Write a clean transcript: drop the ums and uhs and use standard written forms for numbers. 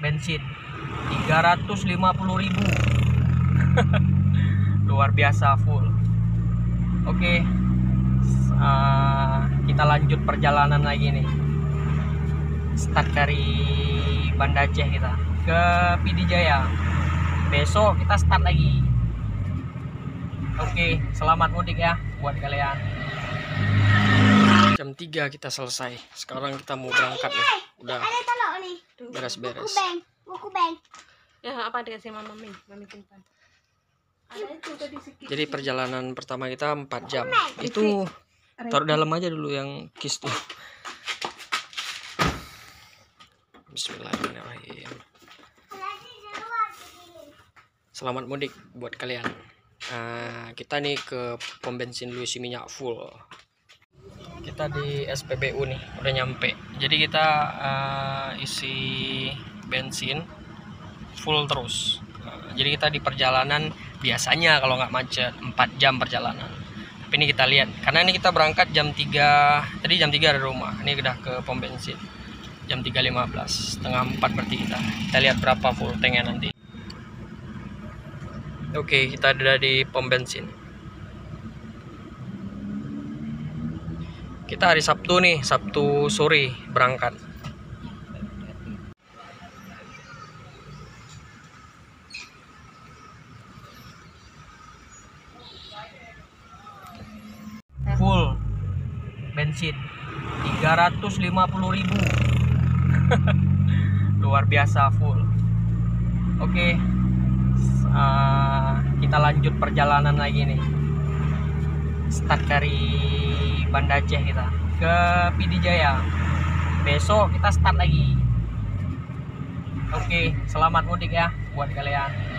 bensin 350.000. Luar biasa, full. Oke, kita lanjut perjalanan lagi nih. Start dari Banda Aceh kita ke PD Jaya. Besok kita start lagi. Oke, selamat mudik ya buat kalian. Jam 3 kita selesai. Sekarang kita mau berangkat nih. Udah beres-beres. Buku bank. Ya, apa dikasih mama Mami simpan. Jadi perjalanan pertama kita 4 jam. Itu taruh dalam aja dulu yang kis tuh. Bismillahirrahmanirrahim. Selamat mudik buat kalian. Kita nih ke pom bensin lu isi minyak full. Kita di SPBU nih, udah nyampe. Jadi kita isi bensin full terus. Jadi kita di perjalanan biasanya kalau nggak macet 4 jam perjalanan. Tapi ini kita lihat, karena ini kita berangkat jam 3. Tadi jam 3 dari rumah. Ini udah ke pom bensin. Jam 3.15, setengah 4 berarti kita. Kita lihat berapa full tanknya nanti. Oke, kita ada di pom bensin. Kita hari Sabtu nih, Sabtu sore berangkat. Full bensin 350.000. Luar biasa, full. Oke, kita lanjut perjalanan lagi nih. Start dari Banda Aceh kita ke PD Jaya. Besok kita start lagi. Oke, selamat mudik ya buat kalian.